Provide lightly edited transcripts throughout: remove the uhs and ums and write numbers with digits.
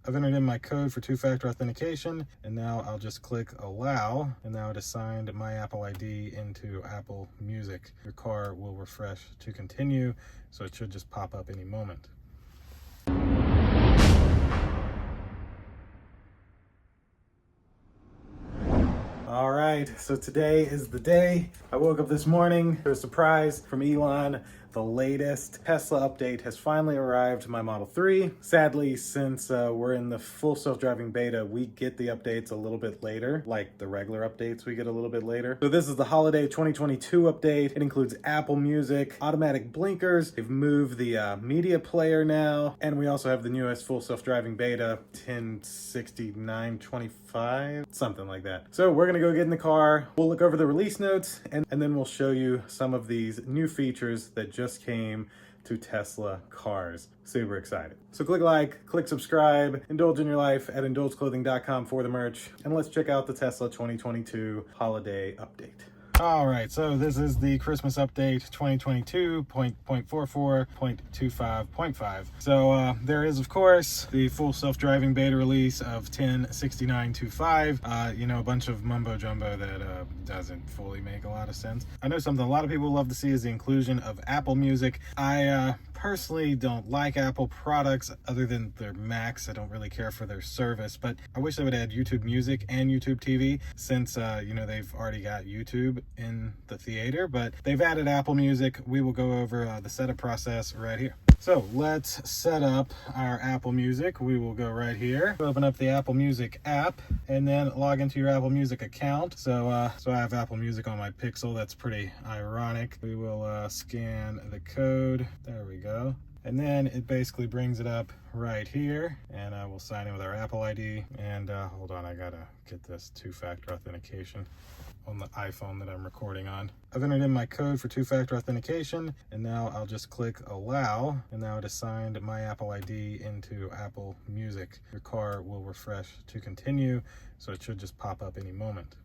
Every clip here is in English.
I've entered in my code for two-factor authentication, and now I'll just click allow, and now it assigned my Apple ID into Apple Music. Your car will refresh to continue, so it should just pop up any moment. All right, so today is the day. I woke up this morning to a surprise from Elon. The latest Tesla update has finally arrived to my Model 3. Sadly, since we're in the full self-driving beta, we get the updates a little bit later, like the regular updates we get a little bit later. So this is the holiday 2022 update. It includes Apple Music, automatic blinkers. They've moved the media player now, and we also have the newest full self-driving beta 106925, something like that. So we're gonna go get in the car. We'll look over the release notes, and then we'll show you some of these new features that just came to Tesla cars. Super excited. So click like, click subscribe, indulge in your life at indulgeclothing.com for the merch, and let's check out the Tesla 2022 holiday update. All right, so this is the Christmas update 2022.44.25.5. So there is, of course, the full self-driving beta release of 106925. You know, a bunch of mumbo jumbo that doesn't fully make a lot of sense. I know something a lot of people love to see is the inclusion of Apple Music. I personally don't like Apple products other than their Macs. I don't really care for their service, but I wish they would add YouTube Music and YouTube TV since, you know, they've already got YouTube in the theater, but they've added Apple Music. We will go over the setup process right here. So let's set up our Apple Music. We will go right here, open up the Apple Music app, and then log into your Apple Music account. So I have Apple Music on my Pixel. That's pretty ironic. We will scan the code. There we go. And then it basically brings it up right here, and I will sign in with our Apple ID. And hold on, I gotta get this two-factor authentication on the iPhone that I'm recording on. I've entered in my code for two-factor authentication, and now I'll just click allow, and now it assigned my Apple ID into Apple Music. Your car will refresh to continue, so it should just pop up any moment.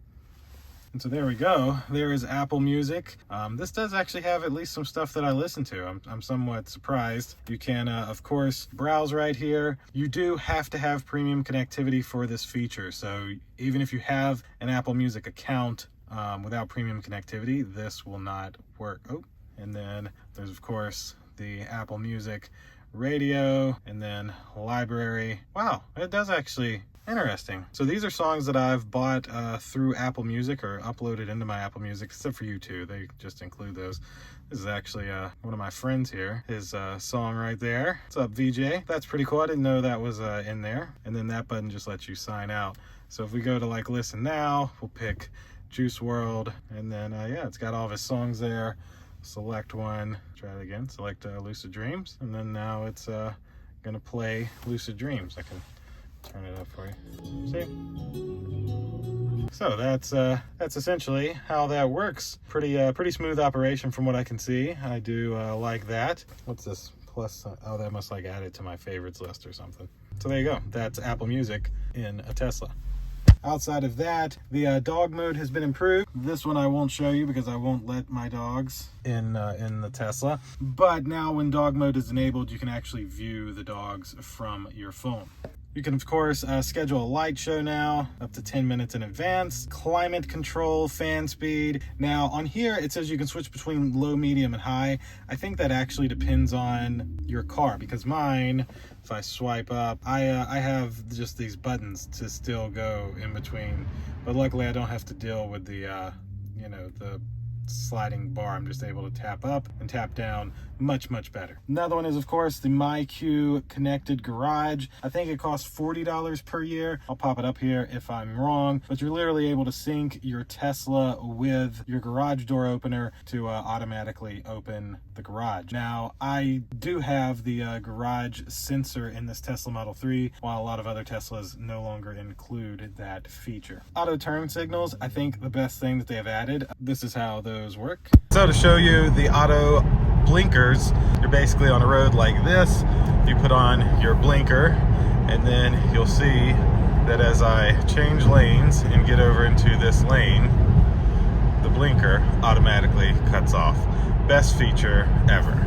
And so there we go. There is Apple Music. This does actually have at least some stuff that I listen to. I'm somewhat surprised. You can, of course, browse right here. You do have to have premium connectivity for this feature. So even if you have an Apple Music account without premium connectivity, this will not work. Oh, and then there's, of course, the Apple Music radio, and then library. Wow, it does actually. Interesting. So these are songs that I've bought through Apple Music or uploaded into my Apple Music, except for U2. They just include those. This is actually one of my friends here, his song right there. What's up, VJ? That's pretty cool. I didn't know that was in there. And then that button just lets you sign out. So if we go to like listen now, we'll pick Juice WRLD, and then yeah, it's got all of his songs there. Select one. Try it again. Select Lucid Dreams, and then now it's gonna play Lucid Dreams. I can turn it up for you. See? So that's essentially how that works. Pretty smooth operation from what I can see. I do like that. What's this? Plus, oh, that must like add it to my favorites list or something. So there you go. That's Apple Music in a Tesla. Outside of that, the dog mode has been improved. This one I won't show you because I won't let my dogs in the Tesla. But now when dog mode is enabled, you can actually view the dogs from your phone. You can, of course, schedule a light show now, up to 10 minutes in advance. Climate control, fan speed. Now, on here, it says you can switch between low, medium, and high. I think that actually depends on your car, because mine, if I swipe up, I have just these buttons to still go in between. But luckily, I don't have to deal with the, you know, the sliding bar. I'm just able to tap up and tap down much better. Another one is, of course, the MyQ connected garage. I think it costs $40 per year. I'll pop it up here if I'm wrong, but you're literally able to sync your Tesla with your garage door opener to automatically open the garage. Now, I do have the garage sensor in this Tesla Model 3, while a lot of other Teslas no longer include that feature. Auto turn signals, I think the best thing that they have added. This is how those work. So to show you the auto blinkers, you're basically on a road like this. You put on your blinker, and then you'll see that as I change lanes and get over into this lane, the blinker automatically cuts off. Best feature ever.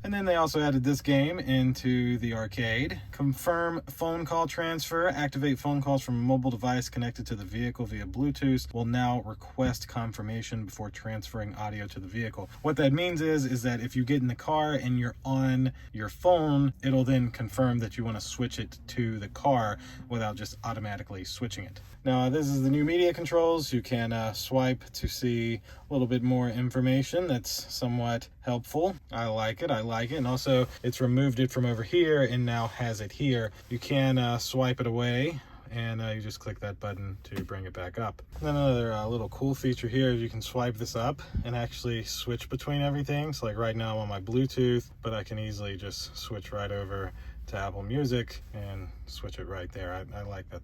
And And then they also added this game into the arcade. Confirm phone call transfer. Activate phone calls from a mobile device connected to the vehicle via Bluetooth. Will now request confirmation before transferring audio to the vehicle. What that means is that if you get in the car and you're on your phone, it'll then confirm that you want to switch it to the car without just automatically switching it. Now, this is the new media controls. You can swipe to see a little bit more information. That's somewhat helpful. I like it. And also, it's removed it from over here and now has it here. You can swipe it away, and you just click that button to bring it back up. And then another little cool feature here is you can swipe this up and actually switch between everything. So like right now I'm on my Bluetooth, but I can easily just switch right over to Apple Music and switch it right there. I like that.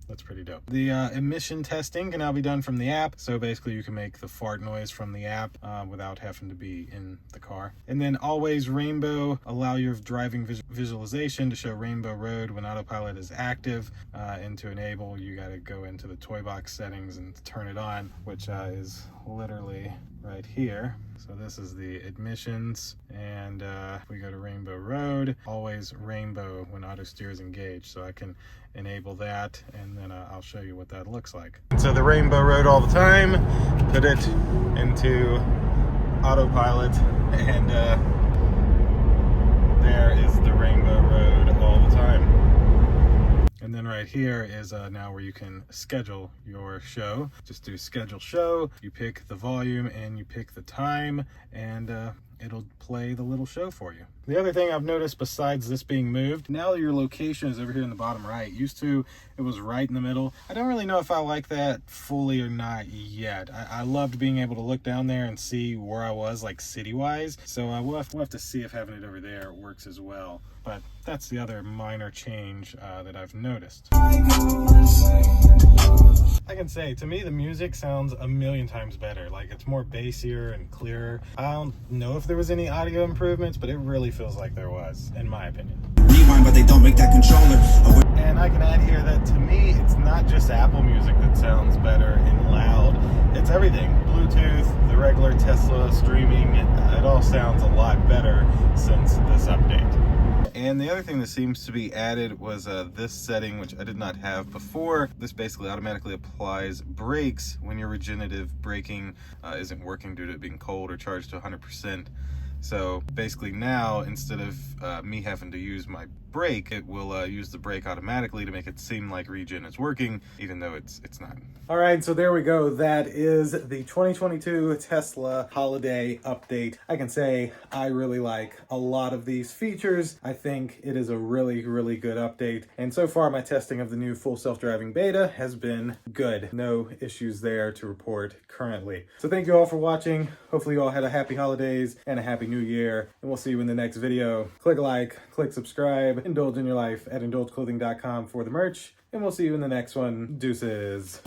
That's pretty dope. The emission testing can now be done from the app. So basically you can make the fart noise from the app without having to be in the car. And then always rainbow, allow your driving visualization to show rainbow road when autopilot is active. And to enable, you got to go into the toy box settings and turn it on, which is literally right here. So this is the admissions, and if we go to Rainbow Road, always rainbow when auto steer is engaged. So I can enable that, and then I'll show you what that looks like. So the Rainbow Road all the time, put it into autopilot, and there is the Rainbow Road all the time. And then right here is now where you can schedule your show. Just do schedule show, you pick the volume and you pick the time, and it'll play the little show for you. The other thing I've noticed besides this being moved, now your location is over here in the bottom right. Used to, it was right in the middle. I don't really know if I like that fully or not yet. I loved being able to look down there and see where I was, like city-wise. So we'll have to see if having it over there works as well. But that's the other minor change that I've noticed. I can say, to me, the music sounds a million times better. Like, it's more bassier and clearer. I don't know if there was any audio improvements, but it really feels like there was, in my opinion. Rewind, but they don't make that controller. And I can add here that, to me, it's not just Apple Music that sounds better and loud. It's everything. Bluetooth, the regular Tesla streaming, it all sounds a lot better since this update. And the other thing that seems to be added was this setting, which I did not have before. This basically automatically applies brakes when your regenerative braking isn't working due to it being cold or charged to 100%. So basically now, instead of me having to use my brake, it will use the brake automatically to make it seem like regen is working, even though it's not. All right, so there we go. That is the 2022 Tesla holiday update. I can say I really like a lot of these features. I think it is a really, really good update. And so far, my testing of the new full self-driving beta has been good. No issues there to report currently. So thank you all for watching. Hopefully you all had a happy holidays and a happy new year. And we'll see you in the next video. Click like, click subscribe, indulge in your life at indulgeclothing.com for the merch. And we'll see you in the next one. Deuces.